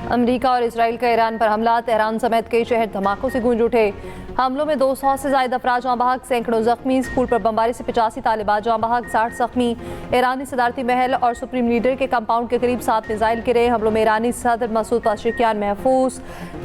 America और Israel का Iran पर हमला, तेहरान समेत कई शहर धमाकों से गूंज उठे। हमलों में 200 से ज्यादा अफराद जाँ बहक, सैकड़ों जख्मी। स्कूल पर बमबारी से 85 तालिबान जाँ बहक, 60 जख्मी। ईरानी सदारती महल और सुप्रीम लीडर के कंपाउंड के करीब 7 मिसाइल गिरे। हमलों में ईरानी सदर मसूद पज़ेश्कियान महफूज,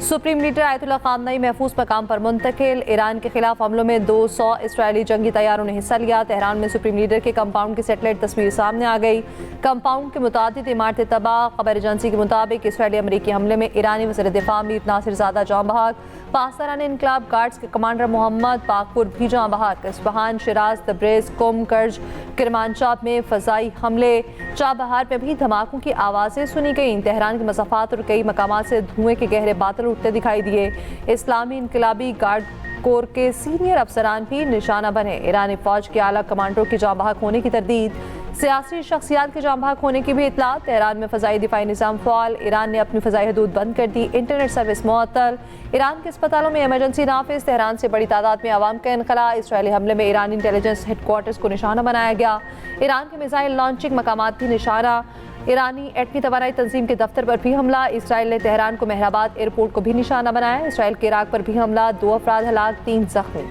सुप्रीम लीडर आयतुल्लाह ख़ामनई महफूज मकाम पर मुंतकिल। ईरान के खिलाफ हमलों में 200 इसराइली जंगी तैयारों ने हिस्सा लिया। तेहरान में सुप्रीम लीडर के कंपाउंड की सेटेलाइट तस्वीर सामने आ गई। कंपाउंड के मुतादिद इमारतें तबाह। खबर एजेंसी के मुताबिक इसराइली अमरीकी हमले में ईरानी वज़ीर दिफा मीर नासिर ज़ादा जाँ बहक, पाकिस्तानी इनकलाब गार्ड्स के कमांडर मोहम्मद पाकपुर भी जाँ बहक। इस्फहान, शिराज, तब्रेज़, कुम, कर्ज, किरमानशाह में फ़ज़ाई हमले। चाबहार में भी धमाकों की आवाज़ें सुनी गईं। तेहरान के मसाफात और कई मकामात से धुएं के गहरे बादल उठते दिखाई दिए। इस्लामी इनकलाबी गार्ड कोर के सीनियर अफसरान भी निशाना बने। ईरानी फौज के आला कमांडरों की जाँ बहक होने की तरदीद, सियासी शख्सियात के जाँ बहक होने की भी इतला। तेहरान में फ़ज़ाई दिफाई निज़ाम फ़ाल, ईरान ने अपनी फ़ज़ाई हदूद बंद कर दी। इंटरनेट सर्विस मुअत्तल। ईरान के अस्पतालों में इमरजेंसी नाफिज। तेहरान से बड़ी तादाद में आवाम का इनखला। इसराइली हमले में ईरानी इंटेलिजेंस हेडक्वार्टर्स को निशाना बनाया गया। ईरान के मिसाइल लॉन्चिंग मकामात भी निशाना। ईरानी एटमी तवानाई तंजीम के दफ्तर पर भी हमला। इसराइल ने तेहरान को मेहराबाद एयरपोर्ट को भी निशाना बनाया। इसराइल के इराक पर भी हमला, 2 अफराद हलाक, 3 जख्मी।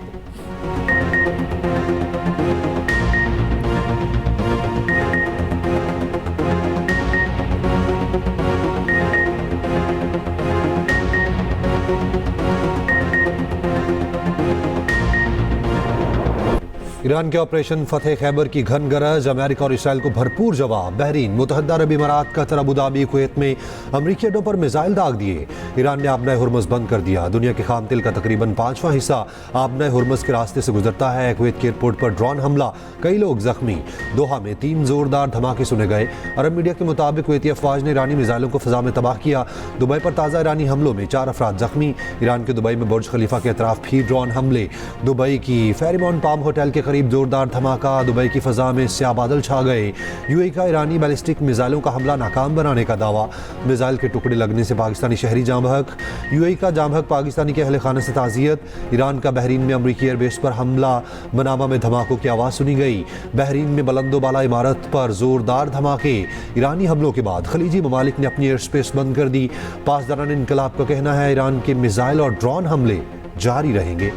ईरान के ऑपरेशन फतेह खैबर की घन गरज, अमेरिका और इसराइल को भरपूर जवाब। बहरीन, मुतहद्दा अरब इमारात, कतर, अबू धाबी, कुवैत में अमरीकी अड्डों पर मिसाइल दाग दिए। ईरान ने आबनाए हुर्मुज़ बंद कर दिया। दुनिया के खाम तेल का तकरीबन 5वां हिस्सा आबनाए हुर्मुज़ के रास्ते से गुजरता है। कुवैत के एयरपोर्ट पर ड्रोन हमला, कई लोग जख्मी। दोहा में 3 जोरदार धमाके सुने गए। अरब मीडिया के मुताबिक कुवैती अफवाज ने ईरानी मिसाइलों को फ़ज़ा में तबाह किया। दुबई पर ताज़ा ईरानी हमलों में 4 अफराद जख्मी। ईरान के दुबई में बुर्ज खलीफा के अतराफ भी ड्रोन हमले। दुबई की फेरीमाउंट पाम होटल के करीब जोरदार धमाका, दुबई की फ़ज़ा में स्याह बादल छा गए। यूएई का ईरानी बैलिस्टिक मिसाइलों का हमला नाकाम बनाने का दावा। मिसाइल के टुकड़े लगने से पाकिस्तानी शहरी जाँ बहक। यूएई का जाँ बहक पाकिस्तानी के अहले खाना से ताज़ियत। ईरान का बहरीन में अमरीकी एयरबेस पर हमला, मनामा में धमाकों की आवाज़ सुनी गई। बहरीन में बुलंदोबाला इमारत पर जोरदार धमाके। ईरानी हमलों के बाद खलीजी ममालिक ने अपनी एयर स्पेस बंद कर दी। पासदारान इनकलाब का कहना है ईरान के मिसाइल और ड्रोन हमले जारी रहेंगे।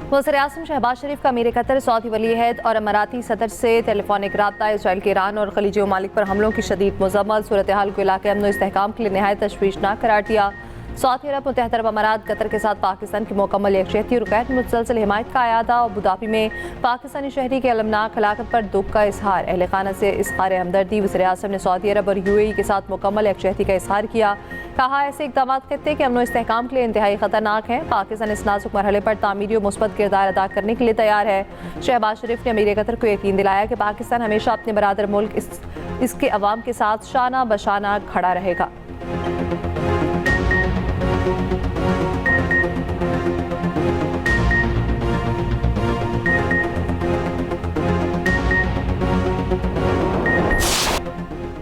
वज़ीर-ए-आज़म शहबाज शरीफ का अमीर कतर, सऊदी वली अहद और अमाराती सदर से टेलीफोनिक रब्ता। इसराइल के ईरान और खलीजी ममालिक पर हमलों की शदीद मज़म्मत, सूरत हाल को इलाक़े अमन व इस्तेहकाम के लिए नहायत तशवीशनाक करार दिया। सऊदी अरब, मुत्तहदा अरब अमारात, कतर के साथ पाकिस्तान की मुकम्मल यकजहती और गैर मुतसलसल हिमायत का अयादा। अबू धाबी में पाकिस्तानी शहरी के अलमनाक हलाकत पर दुख का इजहार, अहले खाना से इज़हार हमदर्दी। वज़ीर-ए-आज़म ने सऊदी अरब और यूएई के साथ मुकम्मल यकजहती का इजहार किया। कहा, ऐसे इक़दाम खत्ते के अमन व इस्तेहकाम के लिए इंतहाई ख़तरनाक हैं। पाकिस्तान इस नाजुक मरहले पर तामीरी और मुस्बत किरदार अदा करने के लिए तैयार है। शहबाज शरीफ ने अमीर कतर को यकीन दिलाया कि पाकिस्तान हमेशा अपने बरादर मुल्क इसके अवाम के साथ शाना बशाना खड़ा रहेगा।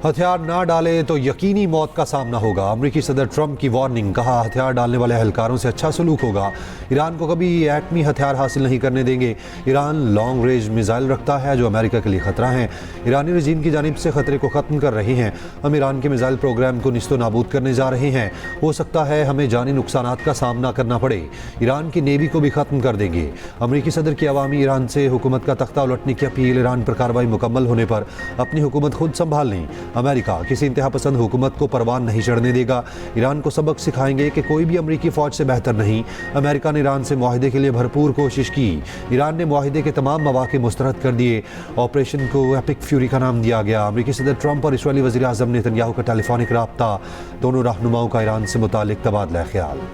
हथियार ना डाले तो यकीनी मौत का सामना होगा। अमरीकी सदर ट्रंप की वार्निंग, कहा हथियार डालने वाले एहलकारों से अच्छा सलूक होगा। ईरान को कभी एटमी हथियार हासिल नहीं करने देंगे। ईरान लॉन्ग रेंज मिसाइल रखता है जो अमेरिका के लिए खतरा है। ईरानी रजीम की जानिब से खतरे को ख़त्म कर रहे हैं। हम ईरान के मिसाइल प्रोग्राम को निस्तो नाबूद करने जा रहे हैं। हो सकता है हमें जानी नुकसानात का सामना करना पड़े। ईरान की नेवी को भी ख़त्म कर देंगे। अमरीकी सदर की अवामी ईरान से हुकूमत का तख्ता उलटने की अपील। ईरान पर कार्रवाई मुकम्मल होने पर अपनी हुकूमत खुद संभाल लें। अमेरिका किसी इंतहा पसंद हुकूमत को परवान नहीं चढ़ने देगा। ईरान को सबक सिखाएंगे कि कोई भी अमरीकी फ़ौज से बेहतर नहीं। अमेरिका ने ईरान से मुआहिदे के लिए भरपूर कोशिश की। ईरान ने मुआहिदे के तमाम मवाक़े मुस्तरद कर दिए। ऑपरेशन को एपिक फ्यूरी का नाम दिया गया। अमरीकी सदर ट्रंप और इसराइली वज़ीर-ए-आज़म नेतन्याहू का टेलीफोनिक रब्ता, दोनों रहनुमाओं का ईरान से मुतालिक तबादला ख्याल।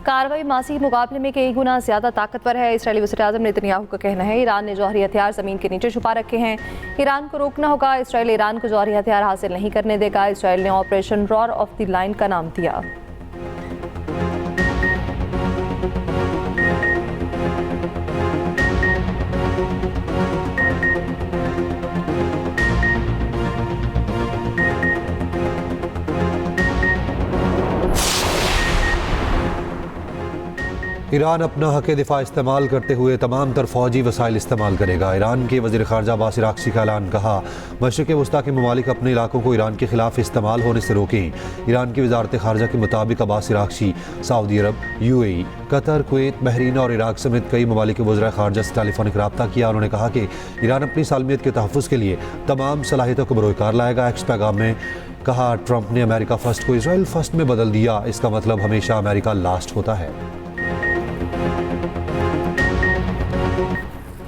कार्रवाई मासी के मुकाबले में कई गुना ज़्यादा ताकतवर है। इसराइली वज़ीर-ए-आज़म नेतन्याहू का कहना है ईरान ने जौहरी हथियार ज़मीन के नीचे छुपा रखे हैं। ईरान को रोकना होगा। इसराइल ईरान को जौहरी हथियार हासिल नहीं करने देगा। इसराइल ने operation roar of the line का नाम दिया। ईरान अपना हक दिफा इस्तेमाल करते हुए तमाम तर फौजी वसाइल इस्तेमाल करेगा। ईरान के वज़ीर ख़ारजा अब्बास इराक़ची का ऐलान। कहा, मशरिक़ वस्ता के ममालिक अपने इलाकों को ईरान के खिलाफ इस्तेमाल होने से रोकें। ईरान की वजारत ख़ारजा के मुताबिक अब्बास इराक़ची सऊदी अरब, UAE, कतर, कुवैत, बहरीन और इराक़ समेत कई ममालिक के वज़ीर ख़ारजा से टेलीफोनिक रब्ता किया। उन्होंने कहा कि ईरान अपनी सालमियत के तहफ़्फ़ुज़ के लिए तमाम सलाहियतों को बरोकार लाएगा। एक्स पैगाम में कहा, ट्रंप ने अमेरिका फ़र्स्ट को इसराइल फ़र्स्ट में बदल दिया। इसका मतलब हमेशा अमेरिका लास्ट होता है।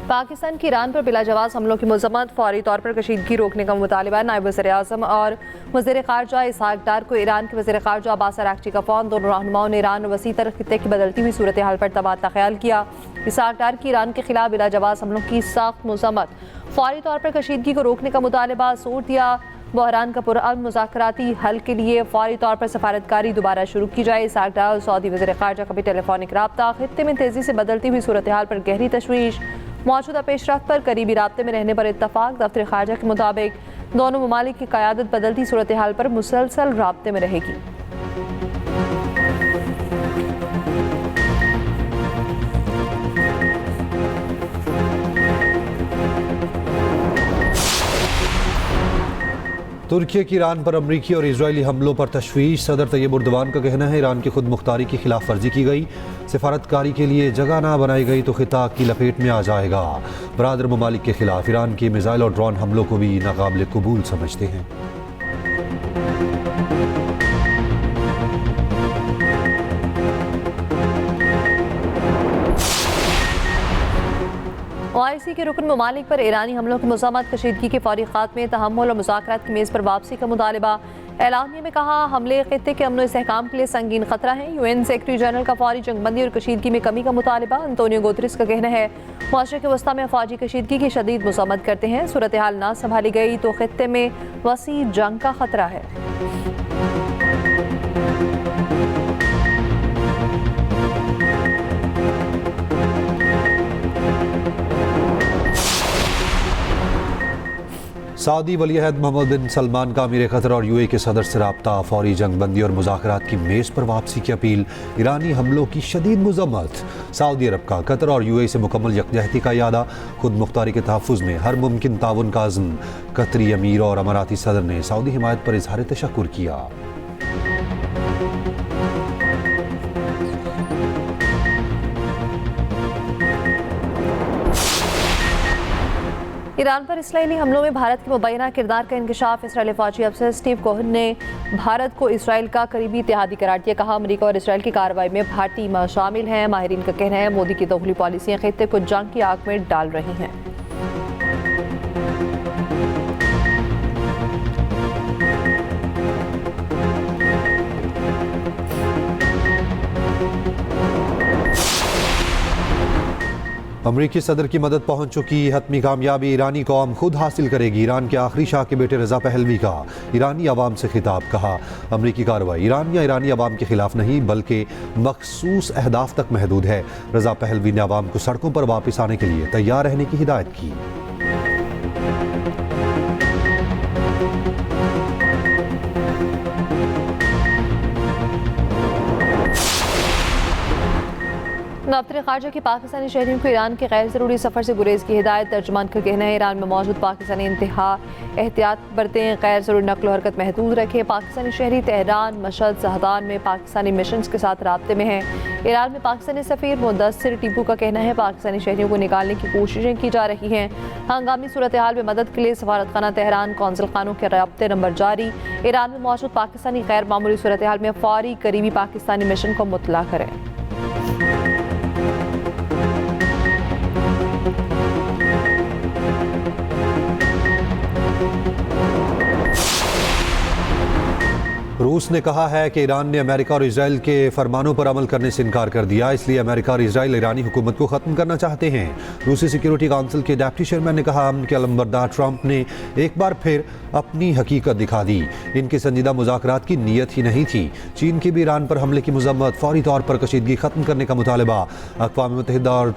पाकिस्तान की ईरान पर बिलाजवाज़ हमलों की मज़म्मत, फौरी तौर पर कशीदगी रोकने का मुतालिबा। नायब वज़ीर-ए-आज़म और वज़ीर ख़ारजा इसहाक़ डार को ईरान के वज़ीर ख़ारजा अब्बास इराक़ची का फ़ोन। दोनों रहनुमाओं ने ईरान और वसी तर खित्ते की बदलती हुई सूरत हाल पर तबादला ख्याल किया। इसहाक़ डार की ईरान के खिलाफ बिलाजवाज़ हमलों की सख्त मज़म्मत, फौरी तौर पर कशीदगी को रोकने का मुतालिबा। जोर दिया, बहरान का पुरअमन मुज़ाकराती हल के लिए फौरी तौर पर सफारतकारी दोबारा शुरू की जाए। इसहाक़ डार और सऊदी वज़ीर ख़ारजा का भी टेलीफोनिक रब्ता। खित्ते में तेज़ी से बदलती हुई सूरत हाल पर गहरी तशवीश, मौजूदा पेशरफ्त पर करीबी राब्ते में रहने पर इत्तफाक। दफ्तर ख़ारजा के मुताबिक दोनों ममालिक की क़यादत बदलती सूरत हाल पर मुसलसल राब्ते में रहेगी। तुर्की की ईरान पर अमरीकी और इजरायली हमलों पर तशवीश। सदर तैयब उर्दवान का कहना है, ईरान की खुद मुख्तारी की खिलाफ वर्जी की गई, सिफारतकारी के लिए जगह ना बनाई गई तो खिता की लपेट में आ जाएगा। बरादर ममालिक के खिलाफ ईरान के मिसाइल और ड्रोन हमलों को भी नाकाबिल कबूल समझते हैं। OIC के रुकन ममालिक पर ईरानी हमलों की मज़म्मत, कशीदगी के फौरी खात्मे, तहम्मुल और मुज़ाकरात की मेज़ पर वापसी का मुतालिबा। एलानिया में कहा, हमले खित्ते के अमन इस्तेहकाम के लिए संगीन खतरा है। UN सेक्रेटरी जनरल का फौरी जंगबंदी और कशीदगी में कमी का मुतालिबा। अंतोनियो गुतरेस का कहना है, मशरिक़ वस्ता में फौजी कशीदगी की शदीद मज़म्मत करते हैं। सूरत हाल ना संभाली गई तो खित्ते में वसी जंग का खतरा है। सऊदी वलीअहद मोहम्मद बिन सलमान का अमीर कतर और UAE के सदर से रब्ता। फौरी जंगबंदी और मुज़ाकरात की मेज़ पर वापसी की अपील। ईरानी हमलों की शदीद मज़म्मत। सऊदी अरब का कतर और UAE से मुकम्मल यकजहती का इरादा। खुद मुख्तारी के तहफ़्फ़ुज़ में हर मुमकिन ताउन का अज़्म। कतरी अमीर और अमाराती सदर ने सऊदी हिमायत पर इज़हार तशक्कुर किया। ईरान पर इसराइली हमलों में भारत के मुबैना किरदार का इंकशाफ। इसराइली फौजी अफसर स्टीव कोहन ने भारत को इसराइल का करीबी इत्तेहादी करार दिया। कहा, अमेरिका और इसराइल की कार्रवाई में भारतीय शामिल हैं। माहिरीन का कहना है, मोदी की दोगली पॉलिसियां खित्ते को जंग की आग में डाल रही हैं। अमरीकी सदर की मदद पहुंच चुकी। हतमी कामयाबी ईरानी कौम खुद हासिल करेगी। ईरान के आखिरी शाह के बेटे रजा पहलवी का ईरानी अवाम से खिताब। कहा, अमरीकी कार्रवाई ईरान या ईरानी अवाम के खिलाफ नहीं बल्कि मखसूस अहदाफ तक महदूद है। रजा पहलवी ने अवाम को सड़कों पर वापस आने के लिए तैयार रहने की हिदायत की। दफ्तर ख़ारजा की पाकिस्तानी शहरियों को ईरान के गैर ज़रूरी सफ़र से गुरेज की हिदायत। तर्जुमान का कहना है, ईरान में मौजूद पाकिस्तानी इंतहा एहतियात बरतें, गैर ज़रूरी नकल हरकत महदूद रखें। पाकिस्तानी शहरी तेहरान, मशहद, जहदान में पाकिस्तानी मिशंस के साथ राब्ते में हैं। ईरान में पाकिस्तानी सफ़ीर मुदस्सिर टीपू का कहना है, पाकिस्तानी शहरियों को निकालने की कोशिशें की जा रही हैं। हंगामी सूरत हाल में मदद के लिए सफारतखाना तेहरान, कौंसल खानों के राब्ते नंबर जारी। ईरान में मौजूद पाकिस्तानी गैर मामूली सूरत हाल में फौरी करीबी पाकिस्तानी मिशन को मुतला करें। रूस ने कहा है कि ईरान ने अमेरिका और इसराइल के फरमानों पर अमल करने से इनकार कर दिया, इसलिए अमेरिका और इसराइल ईरानी हुकूमत को ख़त्म करना चाहते हैं। रूसी सिक्योरिटी काउंसिल के डिप्टी चेयरमैन ने कहा, उनके अलंबरदार ट्रंप ने एक बार फिर अपनी हकीकत दिखा दी। इनकी संजीदा मुज़ाकरात की नीयत ही नहीं थी। चीन की भी ईरान पर हमले की मज़म्मत, फौरी तौर पर कशीदगी ख़त्म करने का मुतालबा। अक़वाम मुत्तहिदा और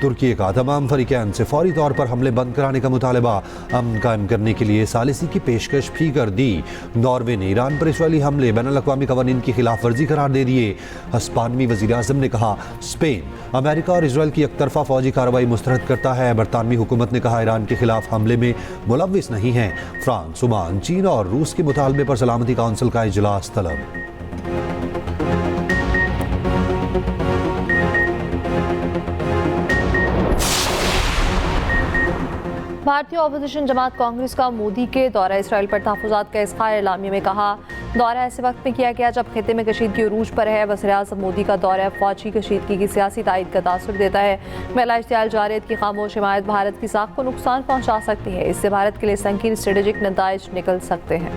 तुर्की का तमाम फरीकैन से फौरी तौर पर हमले बंद कराने का मुतालबा, अमन कायम करने के लिए सालिसी की पेशकश भी कर दी। नॉर्वे ने ईरान पर इसराइली हमले बैनुल-अक़वामी कवानीन की खिलाफ वर्जी करार दे दिए। स्पेनी वज़ीर-ए-आज़म ने कहा, स्पेन अमेरिका और इसराइल की एकतरफा फौजी कार्रवाई मुस्तरद करता है। बरतानवी हुकूमत ने कहा, ईरान के खिलाफ हमले में मुलव्विस नहीं है। फ्रांस, ओमान, चीन और रूस के मुतालबे पर सलामती काउंसिल का इजलास तलब। भारतीय अपोजिशन जमात कांग्रेस का मोदी के दौरा इसराइल पर तहफ़्फ़ुज़ात का इज़हार एलामिया में कहा, दौरा ऐसे वक्त में किया गया जब खित्ते में कशीदगी उरूज पर है। वज़ीर-ए-आज़म मोदी का दौरा फौजी कशीदगी की सियासी तायद का तासुर देता है। मेला इश्तियाल जारियत की खामोश हिमायत भारत की साख को नुकसान पहुँचा सकती है। इससे भारत के लिए संकीर्ण स्ट्रेटेजिक नताइज निकल सकते हैं।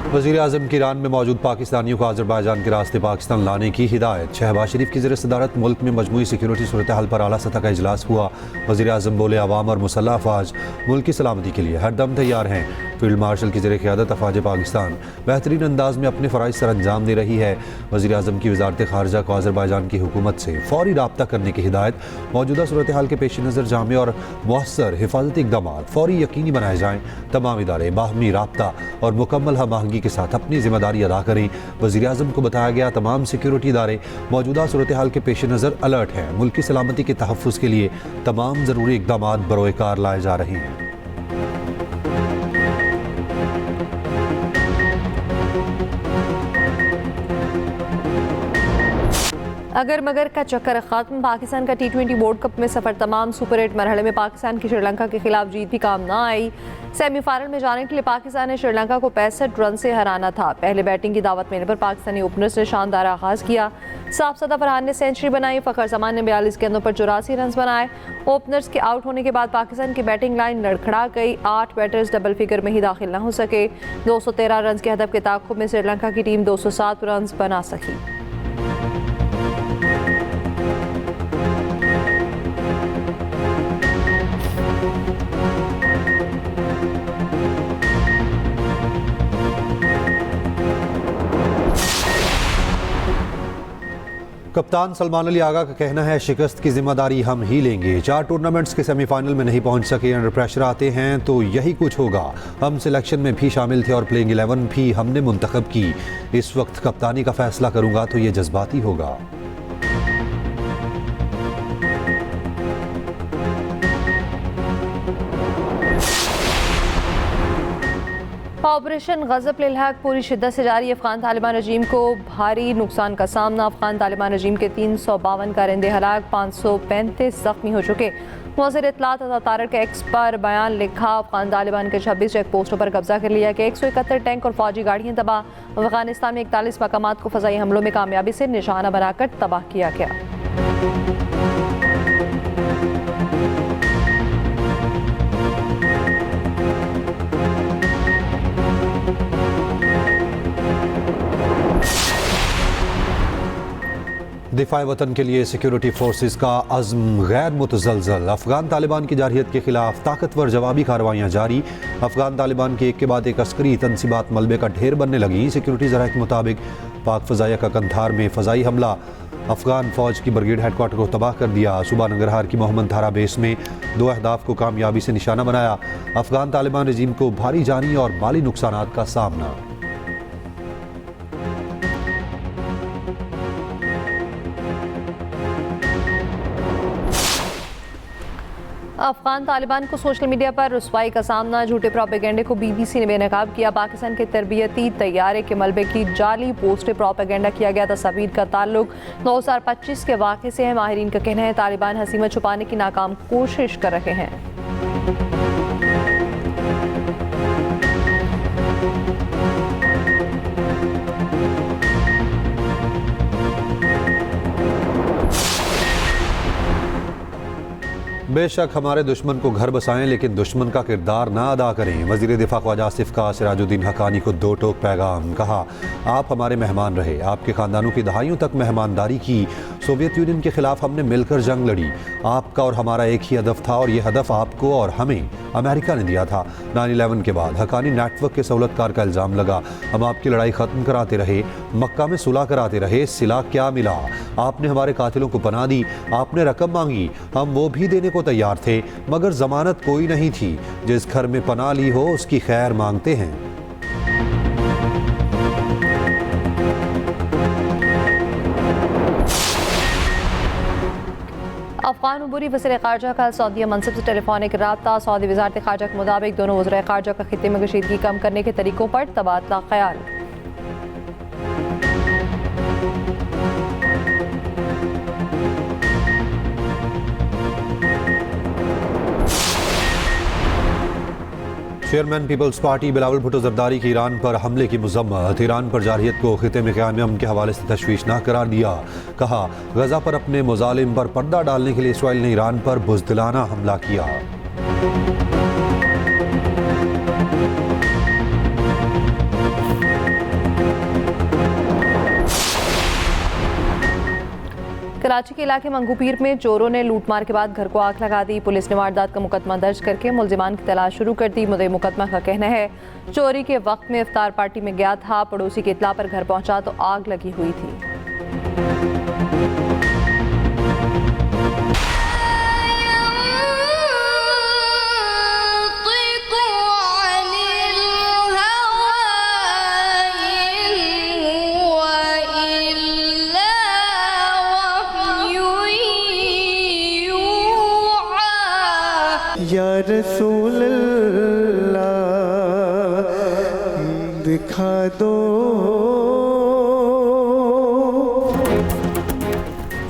वज़ीर-ए-आज़म की ईरान में मौजूद पाकिस्तानियों को अज़रबैजान के रास्ते पाकिस्तान लाने की हिदायत। शहबाज शरीफ की ज़ेर-ए-सदारत मुल्क में मजमूई सिक्योरिटी सूरत हाल पर आला सतह का इजलास हुआ। वज़ीर-ए-आज़म बोले, अवाम और मुसल्लह अफ़वाज मुल्क की सलामती के लिए हर दम तैयार हैं। फील्ड मार्शल की ज़ेर-ए-क़यादत अफ़वाज पाकिस्तान बेहतरीन अंदाज में अपने फ़राइज़ सर अंजाम दे रही है। वज़ीर-ए-आज़म की वज़ारत ख़ारजा को अज़रबैजान की हुकूमत से फ़ौरी राब्ता करने की हिदायत। मौजूदा सूरत हाल के पेश नज़र जामे और मौसर हिफाजती इक़दामात फ़ौरी यकीनी बनाए जाएँ। तमाम इदारे बाहमी राब्ता और मुकम्मल हमआहंगी के साथ अपनी जिम्मेदारी अदा करें। वज़ीर-ए-आज़म को बताया गया, तमाम सिक्योरिटी इदारे मौजूदा सूरत हाल के पेश नज़र अलर्ट हैं। मुल्क की सलामती के तहफ़्फ़ुज़ के लिए तमाम ज़रूरी इक़दामात बरोएकार लाए जा रहे हैं। अगर मगर का चक्कर खत्म, पाकिस्तान का T20 वर्ल्ड कप में सफर तमाम। सुपर 8 मरहले में पाकिस्तान की श्रीलंका के खिलाफ जीत भी काम ना आई। सेमीफाइनल में जाने के लिए पाकिस्तान ने श्रीलंका को 65 रन से हराना था। पहले बैटिंग की दावत मिलने पर पाकिस्तानी ओपनर्स ने शानदार आगाज किया। साफसदा फरहान ने सेंचुरी बनाई। फ़खर जमान ने 42 गेंदों पर 84 रन बनाए। ओपनर्स के आउट होने के बाद पाकिस्तान की बैटिंग लाइन लड़खड़ा गई। 8 बैटर्स डबल फिगर में ही दाखिल न हो सके। 213 रन के हदफ के ताक़ुब में श्रीलंका की टीम 207 रन बना सकी। कप्तान सलमान अली आगा का कहना है, शिकस्त की जिम्मेदारी हम ही लेंगे। 4 टूर्नामेंट्स के सेमीफाइनल में नहीं पहुंच सके, अंडर प्रेशर आते हैं तो यही कुछ होगा। हम सिलेक्शन में भी शामिल थे और प्लेइंग 11 भी हमने मुंतखब की। इस वक्त कप्तानी का फैसला करूंगा तो ये जज्बाती होगा। ऑपरेशन गज़ब लिल हक़ पूरी शिद्दत से जारी। अफगान तालिबान रजीम को भारी नुकसान का सामना। अफगान तालिबान रजीम के 352 कारिंदे हलाक, 535 जख्मी हो चुके। वज़ीर इत्तलात अता तारक एक्स पर बयान लिखा, अफगान तालिबान के 26 चेक पोस्टों पर कब्जा कर लिया गया। 171 टैंक और फौजी गाड़ियाँ तबाह। अफगानिस्तान में 41 मकामात को फ़ज़ाई हमलों में कामयाबी से निशाना बनाकर तबाह किया गया। दिफाए वतन के लिए सिक्योरिटी फोर्सेस का अज़्म गैर मुतज़लज़ल। अफगान तालिबान की जारहियत के खिलाफ ताकतवर जवाबी कार्रवाइयाँ जारी। अफगान तालिबान की एक के बाद एक अस्करी तनसीबात मलबे का ढेर बनने लगी। सिक्योरिटी ज़राए के मुताबिक पाक फ़ज़ाइया का कंधार में फ़ज़ाई हमला अफगान फ़ौज की ब्रिगेड हेडक्वार्टर को तबाह कर दिया। सूबा नंगरहार की मोहम्मद थारा बेस में 2 अहदाफ को कामयाबी से निशाना बनाया। अफगान तालिबान रजीम को भारी जानी और माली नुकसानात का सामना। अफगान तालिबान को सोशल मीडिया पर रुसवाई का सामना। झूठे प्रोपेगेंडे को BBC ने बेनकाब किया। पाकिस्तान के तरबियती तैयारे के मलबे की जाली पोस्टें प्रोपेगेंडा किया गया तस्वीर का ताल्लुक 2025 के वाक़े से है। माहिरीन का कहना है तालिबान हसीमत छुपाने की नाकाम कोशिश कर रहे हैं। बेशक हमारे दुश्मन को घर बसाएं, लेकिन दुश्मन का किरदार ना अदा करें। वज़ीर दिफा ख्वाजा आसिफ का सिराजुद्दीन हक़ानी को 2 टोक पैगाम। कहा, आप हमारे मेहमान रहे, आपके ख़ानदानों की दहाइयों तक मेहमानदारी की। सोवियत यूनियन के खिलाफ हमने मिलकर जंग लड़ी। आपका और हमारा एक ही हदफ था और ये हदफ आपको और हमें अमेरिका ने दिया था। 9/11 के बाद हकानी नेटवर्क के सहूलतकार का इल्ज़ाम लगा। हम आपकी लड़ाई ख़त्म कराते रहे, मक्का में सुलह कराते रहे, सिला क्या मिला? आपने हमारे कातिलों को पनाह दी, आपने रकम मांगी, हम वो भी देने को तैयार थे, मगर जमानत कोई नहीं थी। जिस घर में पनाह ली हो उसकी खैर मांगते हैं। अफगान उबूरी वज़ीर ख़ारजा का सऊदीया मनसब से टेलीफोनिक रब्ता। सऊदी वज़ारत ख़ारजा के मुताबिक दोनों वज़ीर ख़ारजा का खित्ते में कशीदगी कम करने के तरीकों पर तबादला ख्याल। Chairman Peoples Party Bilawal Bhutto Zardari की ईरान पर हमले की मजम्मत। ईरान पर जारहियत को खिते में क़याम अमन के हवाले से तशवीशनाक करार दिया। कहा, गजा पर अपने मुजालिम पर पर्दा डालने के लिए इसराइल ने ईरान पर बुज़दिलाना हमला किया। कराची के इलाके मंगूपीर में चोरों ने लूटमार के बाद घर को आग लगा दी। पुलिस ने वारदात का मुकदमा दर्ज करके मुलजिमान की तलाश शुरू कर दी। मुद्दई मुकदमा का कहना है चोरी के वक्त में इफ्तार पार्टी में गया था, पड़ोसी की इत्तला पर घर पहुंचा तो आग लगी हुई थी। या रसूल अल्लाह दिखा दो।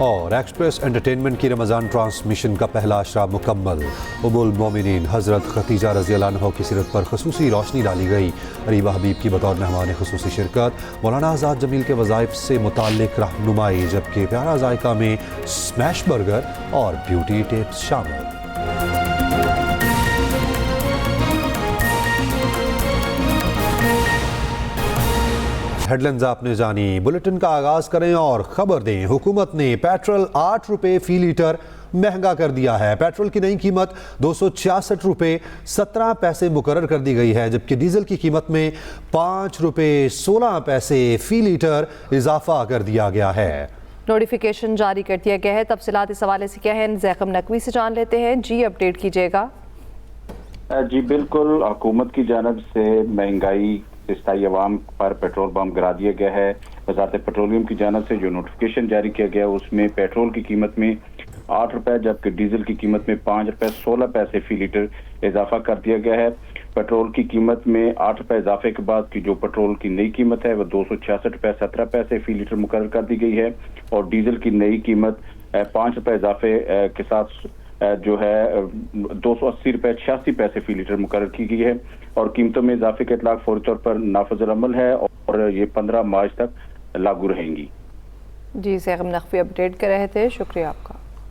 और एक्सप्रेस एंटरटेनमेंट की रमज़ान ट्रांसमिशन का पहला अशरा मुकम्मल। उम्मुल मोमिनीन हज़रत खतीजा रज़ी अल्लाह अन्हा की सीरत पर खसूसी रोशनी डाली गई। अरीबा हबीब की बतौर मेहमान खसूसी शिरकत, मौलाना आज़ाद जमील के वज़ाइफ से मुताल्लिक रहनुमाई, जबकि प्यारा जायका में स्मैश बर्गर और ब्यूटी टिप्स शामिल। हेडलाइंस आपने जानी, बुलेटिन का आगाज करें और खबर दें। हुकूमत ने पेट्रोल 8 रुपए फी लीटर महंगा कर दिया है। पेट्रोल की नई कीमत 266 रुपए 17 पैसे मुकर्रर कर दी गई है, जबकि डीजल की कीमत में 5 रुपए 16 पैसे फी लीटर इजाफा कर दिया गया है। नोटिफिकेशन जारी कर दिया गया है। तफसीलात इस हवाले से क्या है, ज़ैकम नकवी से जान लेते हैं। जी, अपडेट कीजिएगा। जी बिल्कुल, हुकूमत की जानब से महंगाई स्थायी अवाम पर पेट्रोल पंप गिरा दिया गया है। वजारत पेट्रोलियम की जानब से जो नोटिफिकेशन जारी किया गया उसमें पेट्रोल की कीमत में 8 रुपए जबकि डीजल की कीमत में 5 रुपए 16 पैसे फी लीटर इजाफा कर दिया गया है। पेट्रोल की कीमत में 8 रुपए इजाफे के बाद की जो पेट्रोल की नई कीमत है वह 266 रुपए 17 पैसे फी लीटर मुकर्रर कर दी गई है और डीजल की नई कीमत 5 रुपए इजाफे के साथ जो है 280 रुपए 86 पैसे फी लीटर मुकर्रर की गई है और कीमतों में इजाफे के इतलाक फौरी तौर पर नाफिजुल अमल है और ये 15 मार्च तक लागू रहेंगी। जी, ज़ैकम नकवी अपडेट कर रहे थे, शुक्रिया आपका।